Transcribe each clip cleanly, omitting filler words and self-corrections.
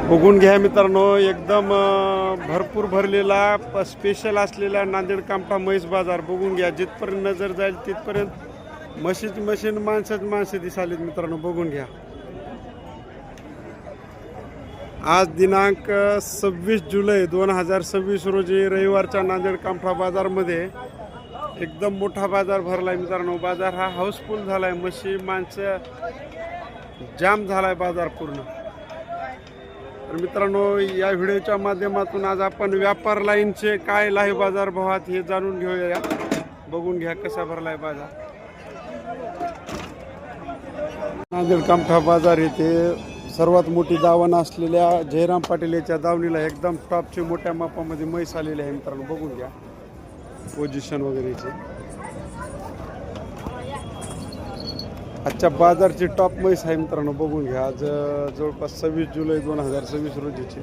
बघून घ्या मित्रांनो, एकदम भरपूर भरलेला स्पेशल असलेला नांदेड कामठा म्हैस बाजार बघून घ्या. जिथपर्यंत नजर जाईल तिथपर्यंत म्हशीची मशीन, माणसाची माणसं दिसालीत मित्रांनो. बघून घ्या. आज दिनांक 26 जुलै 2026 रोजी रविवारच्या नांदेड कामठा बाजारमध्ये एकदम मोठा बाजार भरलाय मित्रांनो. बाजार हा हाऊसफुल झालाय. म्हशी, माणसं जाम झालाय बाजार पूर्ण. तर मित्रांनो, या व्हिडिओच्या माध्यमातून आज आपण व्यापार लाईनचे काय लाईव्ह बाजार भावात हे जाणून घेऊया. बघून घ्या कसा भरलाय बाजार. नांदेड कामठा बाजार येथे सर्वात मोठी दावण असलेल्या जयराम पाटील याच्या दावणीला एकदम टॉपची मोठ्या मापामध्ये म्हैस आलेली आहे मित्रांनो. बघून घ्या पोझिशन वगैरेची. आजच्या बाजारची टॉप म्हैस आहे मित्रांनो. बघून घ्या. आज जवळपास 26 जुलै 2026 रोजीची.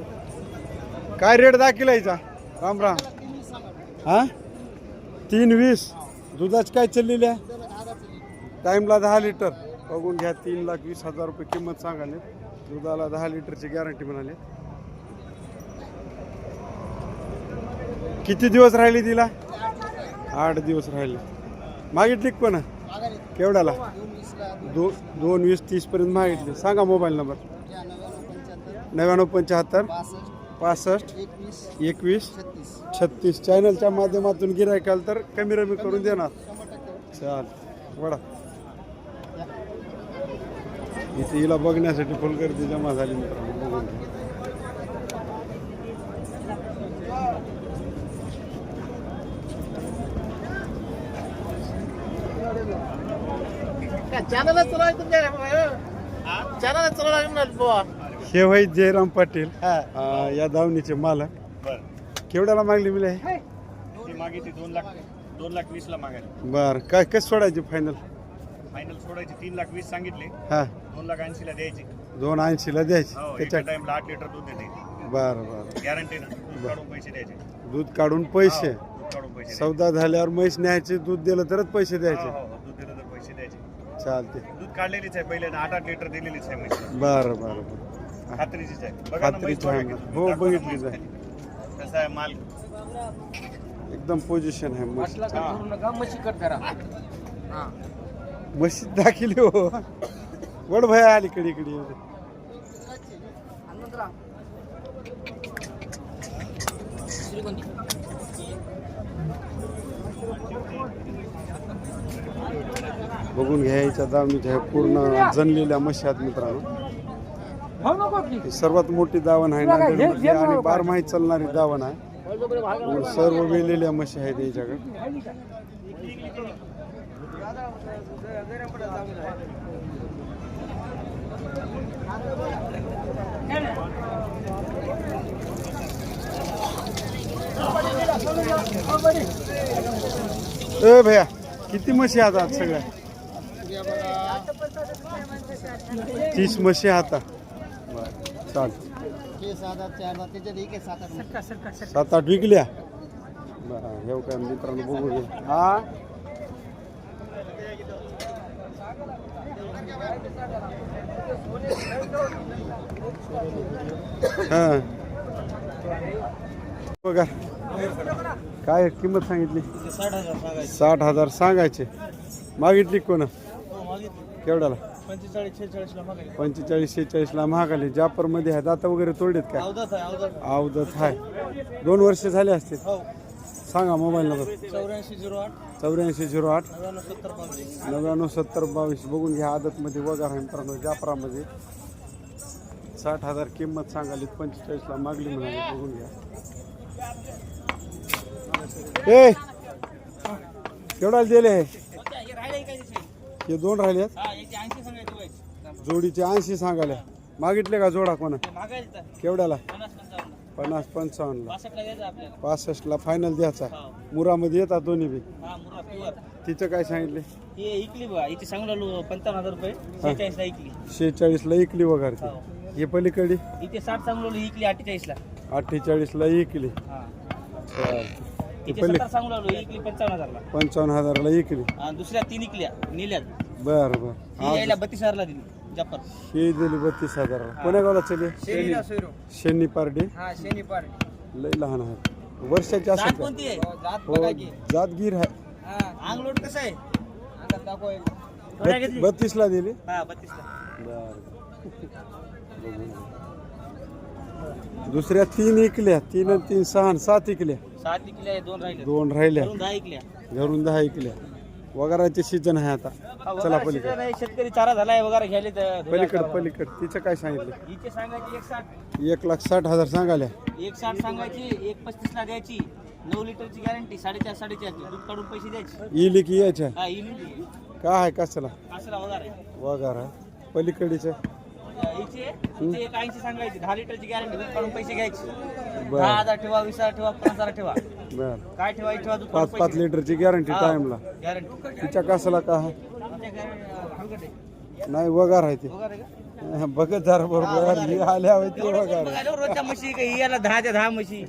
काय रेट दाखिलायचा राम राम? हा 3:20. दुधाची काय चाललेली आहे? टाईमला 10 लिटर. बघून घ्या. 3,20,000 रुपये किंमत सांगाले. दुधाला 10 लिटरची गॅरंटी म्हणाले. किती दिवस राहिले तिला? 8 दिवस राहिले. मागितली पण केवढ्याला? 2,20,30 पर्यंत मागितले. सांगा मोबाईल नंबर. 9975 65 21 36. चॅनलच्या माध्यमातून गिरायकाल तर कमी रमी करून देणार. चाल वडा. इथे हिला बघण्यासाठी फुल गर्दी जमा झाली मित्रांनो. बघून हे भाई जयराम पाटील या दावणीचे मालक. केवढ्याला मागली मिले? मागितली 2,20,000 ला मागायला. बर काय कसं सोडायची फायनल? फायनल सोडायची 3,20,000 सांगितले. हा 2,80,000 ला द्यायची. 2,80,000 ला द्यायची. त्याच्या टाइमला 8 लिटर दूध देते. बरं बरं. गॅरंटी ना. दूध काढून पैसे द्यायचे. दूध काढून पैसे. दूध काढून पैसे. सौदा झाल्यावर म्हैस न्यायची. दूध दिलं तरच पैसे द्यायचे. दूध दिलं तर पैसे द्यायचे. चालते. दूध काढलेलीच आहे पहिले. 8 लिटर दिलेलीच आहे म्हैस. बरं बरं बरं. खात्रीचीच आहे. बघा ना म्हैस खात्रीची बघा आहे. किती. हो बघितलीच आहे. कसं आहे माल. एकदम पोझिशन आहे. म्हशी म्हशी कट करा. म्हशी दाखिली हो. वड भया आली कडी कडी. बघून घ्यायच्या दावणीच्या पूर्ण जनलेल्या म्हशी आहेत मित्रांनो. ही सर्वात मोठी दावण आहे नांदेडमध्ये आणि 12 माही चालणारी दावण आहे. सर्व वेलेल्या म्हशी आहेत याच्याकडे. ए भैया किती म्हशी हातात? सगळ्या 30 म्हशी हातात. चाल 7-8 विकल्या. हे काय मित्रांनो बघू घे. हा हा बघा काय किंमत सांगितली? 60,000 सांगायचे. मागितली कोण? केवढ्याला? 45-46 ला महागाली. जापर मध्ये आहे. दाता वगैरे तोडलेत काय? अवदत आहे. 2 वर्ष झाले असतील. सांगा मोबाईल नंबर. 8408 997022. बघून घ्या. आदत मध्ये वगैरे आहे मित्रांनो. जाफरामध्ये 60,000 किंमत सांगाली. 45 ला मागली म्हणाली. बघून घ्या. ए केवढा दिले? हे 2 राहिले. जोडीचे 80 सांगायला. मागितले का जोडा कोणा? केवढ्याला? 50-55 ला. 65 ला फायनल द्यायचा. मुरामध्ये येतात दोन्ही बी. तिचं काय सांगितले? 55,000 रुपये. 46 ला इकली वगैरे. हे पलीकडे 60 सांगलो इकली. 48 ला. 48 ला इकली. इथे 70 सांगू लागलो. इकली 55,000 ला. 55,000 ला इकली. दुसऱ्या 3 इकल्या नेल्यात. बर बर. ही यायला 32,000 ला दिली. जापर ही दिली 32,000. कोण्या गावाला चले? शेनीला सोयरो शेनी पारडी. हा शेनी पार्टी लय लहान आहे. वर्षाची असेल का? कोणती आहे जात हो, बघा की जातगीर आहे. हा अंगलोट कसं आहे अंगात दाखव कोणा घेतली 32ला दिली. हा 32 ला दुसऱ्या 3 इकल्या. 3 आणि 3 6 आणि 7 इकल्या. 7 इकले आहे 2 राहिले 2 राहिल्या. करून 10 इकल्या घरून 10 इकल्या. वगाराचे सीजन आहे आता. चला पलीकडे. शेतकरी चारा झालाय वगैरे घ्यायले पलीकडे तिचं काय सांगितलं? हिचे सांगायची 160 1,60,000 सांगाल्या. 160 सांगायची 135 ला द्यायची 9 लिटरची गॅरंटी 4.5 4.5 दूध काढून पैसे द्यायचे येईल की यायच्या हा इली काय आहे कसला असला वगैरे वगार आहे. पलीकडीचं हिचे 180 सांगायची 10 लिटरची गॅरंटी दूध काढून पैसे घ्यायचे बर 10,000 ठेवा 20,000 ठेवा 5,000 ठेवा बर काय ठेवायची ठेवा दूध काढून 5-5 लिटरची गॅरंटी टाइमला. गॅरंटी तिच्या कसला का आहे? नाही वगार आहे ते. वगैरे का बघत जरा बरोबर हे आल्या होय ते वगार. बघायला रोजच्या म्हशी काही याला 10च्या 10 म्हशी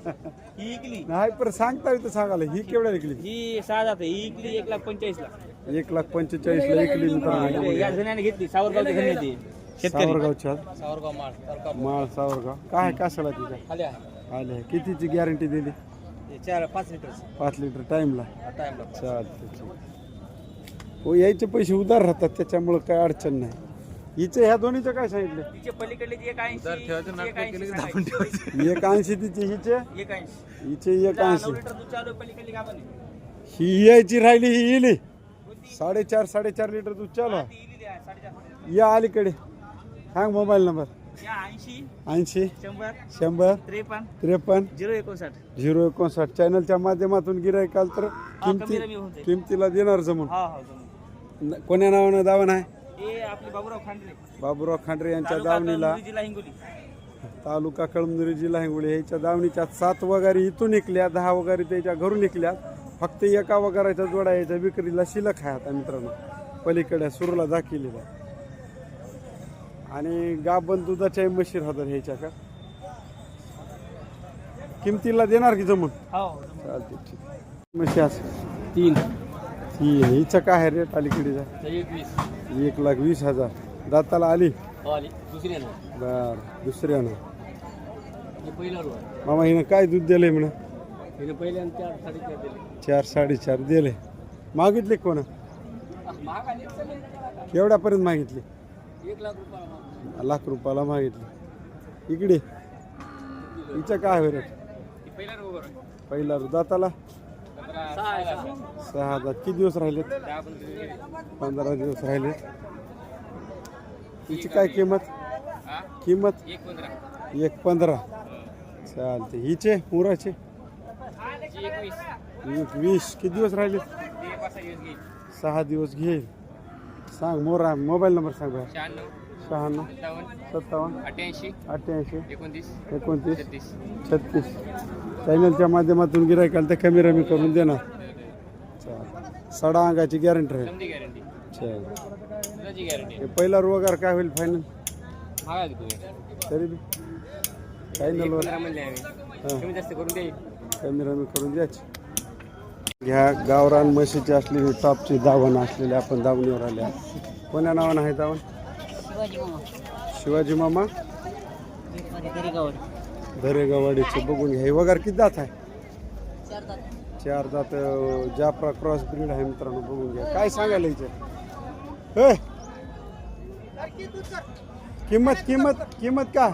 ही इकली नाही पण सांगता येतं सांगायला. ही केवढ्या विकली? ही 6 जाते ही इकली 1,45,000 ला 1,45,000 विकली. मित्रांनो या धन्याने घेतली सावरगावची धन्य ती शेतकरी सावरगावच्या सावरगाव माळ माळ सावरगाव काय कसला तिच्या आल्या आल्या. कितीची गॅरंटी दिली? 4-5 लिटर 5 लिटर टाइमला. टाइमला चालते. हो यायचे पैसे उधार राहतात त्याच्यामुळे काय अडचण नाही. हिचे ह्या दोन्हीचं काय सांगितलं? तिचे पलीकडले 180 180 तिचे हिचे 180 हिचे 9 180. लिटर दूध चालू आहे, पलीकडली का पण ही यायची राहिली ही येली 4.5 लिटर दूध चालू आहे. ती इली द्या 4.5 या अलीकडे सांग मोबाईल नंबर. या 80 80 100 100 53 53 059 059. चॅनलच्या माध्यमातून गिरायकाल तर कमी रमी होते किमतीला देणार जमून. हा हो कोण्या नावानं दावा नाही? हे आपले बाबूराव खांडरे बाबूराव खांडरे यांच्या तालुका दावणीला कळमनुरी, जिल्हा हिंगोली तालुका कळमनुरी जिल्हा हिंगोली ह्याच्या दावणीच्या 7 वगारी इथून निघल्या. 10 वगारी त्याच्या घरून निघल्या. फक्त एका वगाराच्या जोडा याच्या विक्रीला शिल्लक आहे आता मित्रांनो. पलीकडे सुरूला दाखिलेला आणि गाभण दुधाच्या म्हशी राहतात ह्याच्या का किमतीला देणार की जमून? हो चालते ठीक. म्हशी असं 3 ही हिचं काय आहे रेट अलीकडीचा? 21 1,20,000. दाताला आली आली दुसरी आहे ना बर दुसऱ्यानं. हे पहिला रो मामा हिनं काय दूध दिलंय म्हणा? हिने पहिले 4-4.5 दिले 4-4.5 दिले. मागितले कोणा? महाग आले केवढ्यापर्यंत मागितले? 1,00,000 लाख रुपयाला मागितले. इकडे हिचं काय होय रेट? पहिला रो पहिला दाताला 6 दात. किती दिवस राहिले? 15 दिवस राहिले. हिची काय किंमत? किंमत 1,15. चालते. हिचे मुराचे 21. किती दिवस राहिले? 6 दिवस घेईल. सांग मोरा मोबाईल नंबर सांग बा. 96 57 88 29 36. चॅनलच्या माध्यमातून गिरायकाला ते कमी रमी करून देणार. चालेल. सडा अंगाची गॅरंटी राहील. चालेल. पहिला रोगार काय होईल फायनल? तरी बी फायनल कमी रमी करून द्यायची. ह्या गावरान म्हशीची असलेली टॉपची दावण असलेली आपण दावणीवर आल्या. कोण्या नावानं आहे दावण? शिवाजी मामा दरेगावाडीचे. बघून घ्या. हे वगैरे किती दात आहे? 4 दात. जाफरा क्रॉस ब्रीड आहे मित्रांनो. बघून घ्या. काय सांगायला हिचे? किंमत किंमत किंमत का?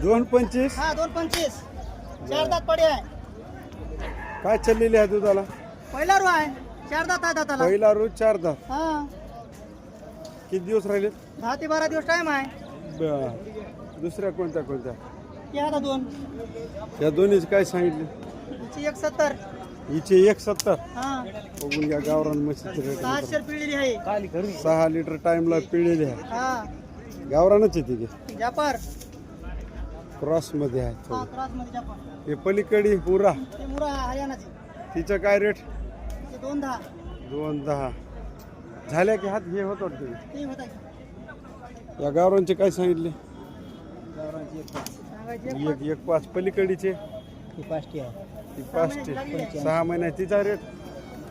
2.25. हा 2.25 4 दात पडे आहे. काय चाललेली आहे दुधाला? पहिला रो आहे 4 दात आहे दाताला. पहिला रोज 4 दात. हा किती दिवस राहिले? 10 ते 12 दिवस टाइम आहे. दुसऱ्या कोणत्या कोणत्या? हे आता 2 या दोन्हीच काय सांगितले? हिची 170. हिचे 170. हा बघून घ्या. गावरान म्हशीचे रेट. 6 पिळलेली आहे. 6 लिटर टाइमला पिळलेली आहे. हा गावरानच आहे ती. जापर क्रॉस मध्ये आहे हा थोडी. क्रॉस मध्ये जापर. हे पलीकडे पुरा ते मुरा हरियाणाची. तिचं काय रेट? ते 2.10 2.10 झाल्या की हात हे होत वाटते. ते होत आहे. या गावरांचे काय सांगितले? सांगायचे 1.5. पलीकडीचे ती 5 आहे. ती 5. 6 महिन्या तिचा रेट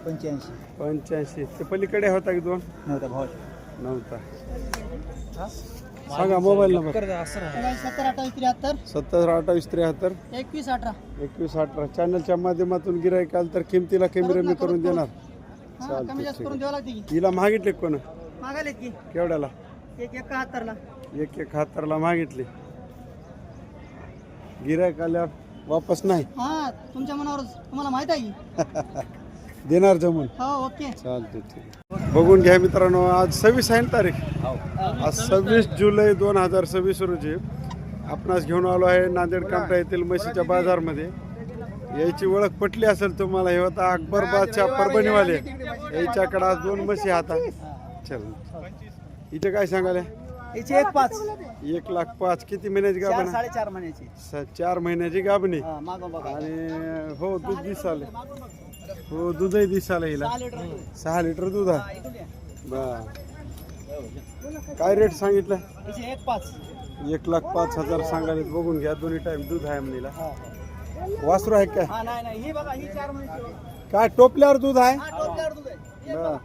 85 85. ते पलीकडे होता की दोन नव्हता भाव नव्हता. सांगा मोबाईल नंबर. 70 28 73 70 28 73 21 18 21 18. चॅनलच्या माध्यमातून गिराईक आलं तर किमतीला कमी रमी करून देणार. हा कमी जास्त करून द्यावं लागते की हिला मागितले कोण मागायलेत की केवढ्याला? एक 71 ला 171 मागितले. गिराईक आल्या वापस नाही हा तुमच्या मनावर तुम्हाला माहित आहे की देणार जमून. हो ओके चालते ठीक. बघून घ्या मित्रांनो, आज 26 आहे ना तारीख. आज 26 जुलै 2026 रोजी आपणास घेऊन आलो आहे नांदेड कामठा येथील म्हशीच्या बाजारमध्ये. याची ओळख पटली असेल तुम्हाला. हे होता अकबरबादच्या परभणीवाले. याच्याकडे आज 2 म्हशी आता. चल इथे काय सांगाले? याची 1.5 1,05,000. किती महिन्याची गाभण? 4.5 महिन्याची 4 महिन्याची गाभणी. मागं बघा आणि हो दूध दिसाले. हो दूधही दिसाले हिला. 6 लिटर दूध आहे. बर काय रेट सांगितलं? याची 1.5 1,05,000 सांगाले. बघून घ्या, दोन्ही टाइम दूध आहे म्हणीला. वासरू आहे काय? हा नाही ही बघा ही 4 महिन्याची काय टोपल्यावर दूध आहे? हा टोपल्यावर दूध आहे बर.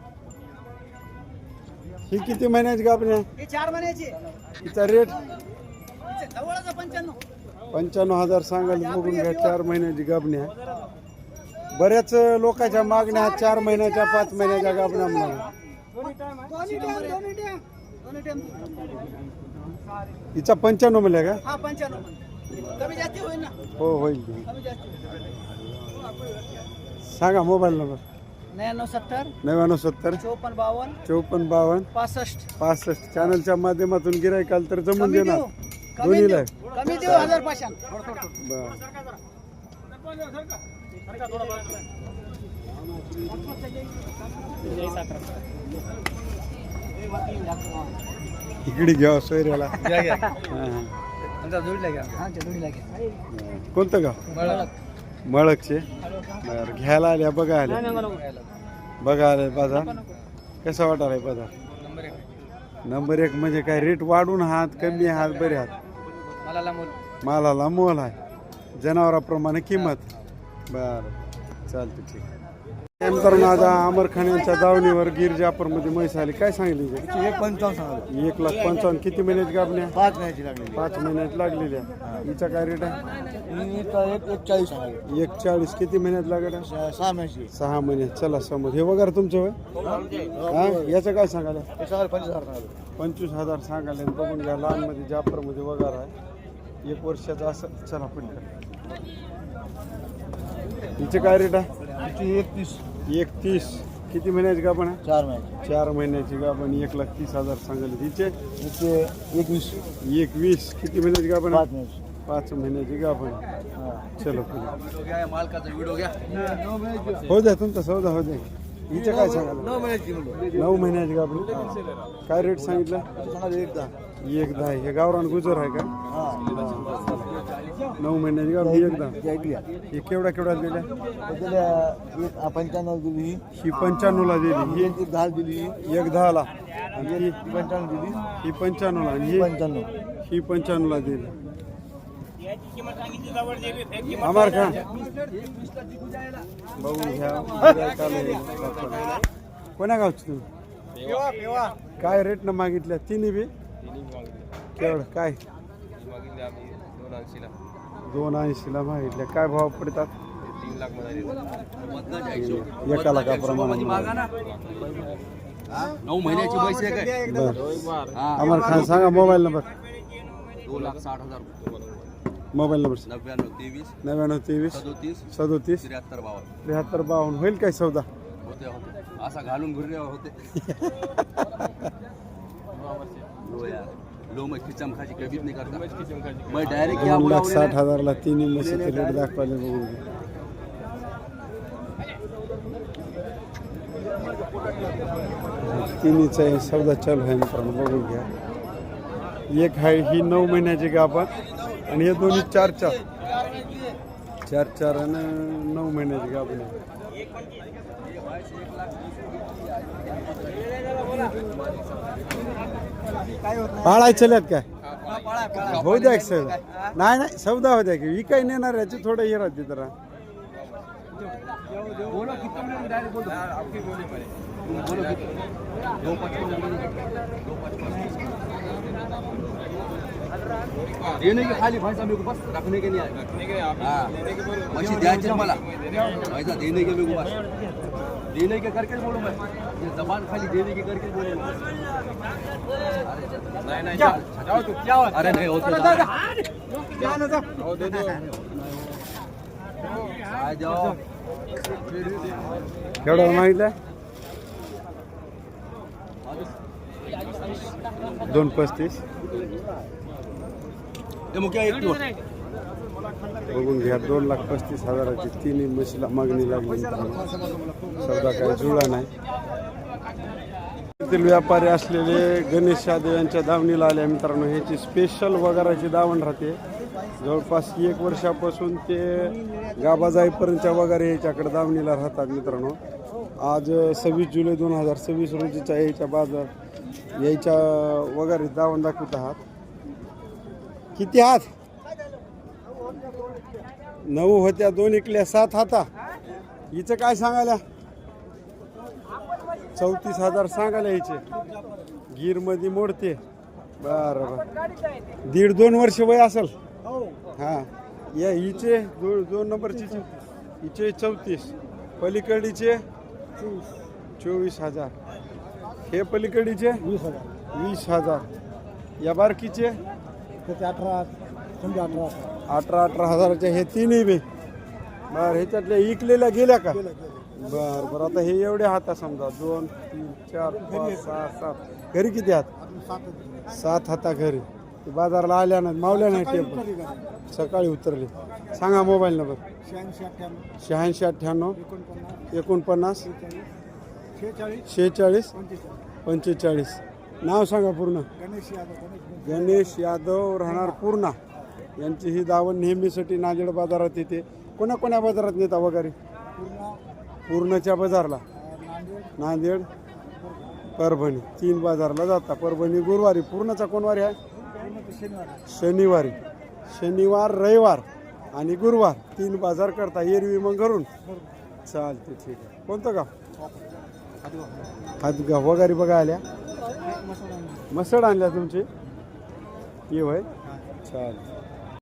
ही किती महिन्याची गाभणी आहे? ही 4 महिन्याची तिचा रेट जवळच 95 95,000 सांगाले. बघून घ्या, 4 महिन्याची गाभणी आहे. बऱ्याच लोकांच्या मागण्या 4 महिन्याच्या 5 महिन्याच्या गाभण्या म्हणून. दोन्ही टाइम हिचा 95 म्हणल्या का? हा 95 कमी जास्ती होईल ना हो होईल. कमी जास्ती सांगा मोबाईल नंबर. 99 99 70 54 54 52 65 65. चॅनलच्या माध्यमातून गिराईक आलं तर जमून कमी देणार. देऊ दोन्हीला आहे. कमी देऊ 1000 पाशान बर. इकडे घ्या सोयऱ्याला. हा. कोणतं गाव? मळकचे. बरं घ्यायला आल्या, बघा आल्या. बघा आले बाजार. कसा वाटायला बाजार? नंबर 1 म्हणजे काय रेट वाढून आहात कमी आहात बरे आहात? मालाला मोल आहे, जनावराप्रमाणे किंमत. बरं चालते ठीक. त्यानंतर माझा अमर खान यांच्या दावणीवर गिर जाफरमध्ये म्हैस आली. काय सांगितली? 1,55,000. किती महिन्याची गाभण्या? 5 महिन्याची लागली 5 महिन्यात लागलेल्या. हिचा काय रेट आहे? 1,40. किती महिन्यात लागत आहे? 6 महिन्याची 6 महिन्यात. चला समज. हे वगैरे तुमचं होय? हा याचं काय सांगायला? 25,000 सांगायला. बघून घ्या, लहानमध्ये जाफरमध्ये वगैरे आहे. 1 वर्षाचं असं. चला पण हिचे काय रेट आहे? 31. किती महिन्याची गाभण आहे? 4 महिन्याची 4 महिन्याची गाभण. 1,30,000 सांगायला. हिचे 21 किती महिन्याची गाभण आहे? 5 महिन्याची 5 महिन्याची गाभण. चलो मालकाचा व्हिडिओ घ्या. हो द्या, तुमचा सौदा हो द्या. हिचे काय सांगायला? 9 महिन्याची 9 महिन्याची गाभण. काय रेट सांगितलं? 1,10. हे गावरान गुजर आहे का? 9 महिन्याची गाभण. 1,10. हे केवढ्या दिल्या? 95 दिली ही 95 ला दिली. ही 10 दिली 1,10 ला. आणि ही 95 दिली ही 95 ला. आणि ही 95 ही 95 ला दिली. आमार का बघून घ्या. कोण्या गावची तुम्ही? काय रेट न मागितल्या? तिन्ही बी केवढं काय? 280 ला मागितल्या. काय भाव पडतात? 1 लाखाप्रमाणे. 9 महिन्याची म्हैस आहे काय? बरं. अमर खान सांगा मोबाईल नंबर. 2,60,000 mobile number 99 99 23 37 73 52. होईल काय सौदा? होते असा घालून घुरण्यावर होते. लो मैं खिचम खाची कधीच नाही करता. मैं डायरेक्ट 2,60,000 ला तिन्ही म्हशीचे रेट दाखवले. बघून तिन्हीचा सौदा चालू आहे मित्रांनो. बघून घ्या. एक आहे ही 9 महिन्याची गाभण आणि हे दोन्ही 4 आणि 9 महिन्याची गाभण आहे. पाळाय चलत काय? हो द्या की सौदा. नाही सौदा हो द्या की. ही काही नेणार याची थोडं हे राहते जरा. बोलो कितना डायरेक्ट बोलो आपकी बोली मैंने बोलो कितना 255 देने के खाली भाई मेरे को बस रखने के नहीं आए हाँ मछली द्यायची ना मला पैसा देने के मेरे को बस देने के करके बोलो मैं ये जबान खाली देने के करके बोलो नहीं नहीं जाओ तू क्या अरे नहीं होते दे दो आ जाओ केवढा मागितलं 235 ते मग काय एक बघून घ्या 2,35,000ची तिन्ही म्हशीला मागणी लागली सौदा काय जुळला नाही. येथील व्यापारी असलेले गणेश यादव यांच्या दावणीला आले मित्रांनो. ह्याची स्पेशल वगाराची दावण राहते. जवळपास 1 वर्षापासून ते गाभा जाईपर्यंतच्या वगैरे याच्याकडे दावणीला राहतात मित्रांनो. आज 26 जुलै 2026 रोजीच्या यायच्या वगैरे दावण दाखवत आहात. किती हात 9 होत्या 2 इकल्या 7 हाता. हिचं काय सांगायला 34,000 सांगायला हिचे गिरमध्ये मोडते. बरं 1.5-2 वर्ष वय असेल. हां या हिचे 2 नंबरची हिचे 34 पलीकडीचे 24,000 हे पलीकडीचे 20,000 या बारकीचे 18,000चे हे तिन्ही बी. बरं ह्याच्यातल्या इकलेल्या गेल्या का बरं आता हे एवढे हाता समजा 2 3 4 5 6 7 घरी किती हात 7 हाता घरी. ते बाजारला आल्या नाही मावल्या नाही टेम्पो सकाळी उतरले. सांगा मोबाईल नंबर 8698 49 46 45. नाव सांगा पूर्ण. गणेश यादव राहणार पूर्णा. यांची ही दावण नेहमीसाठी नांदेड बाजारात येते. कोण्या बाजारात नेता वगैरे पूर्णच्या बाजारला नांदेड परभणी 3 बाजारला जाता. परभणी गुरुवारी पूर्णचा कोणवारी आहे शनिवार रविवार आणि गुरुवार 3 बाजार करता. एरवी मग घरून चालते ठीक आहे. कोणतं गाव हातगाव वगैरे बघा आल्या मसड आणल्या तुमची ये होय चालते.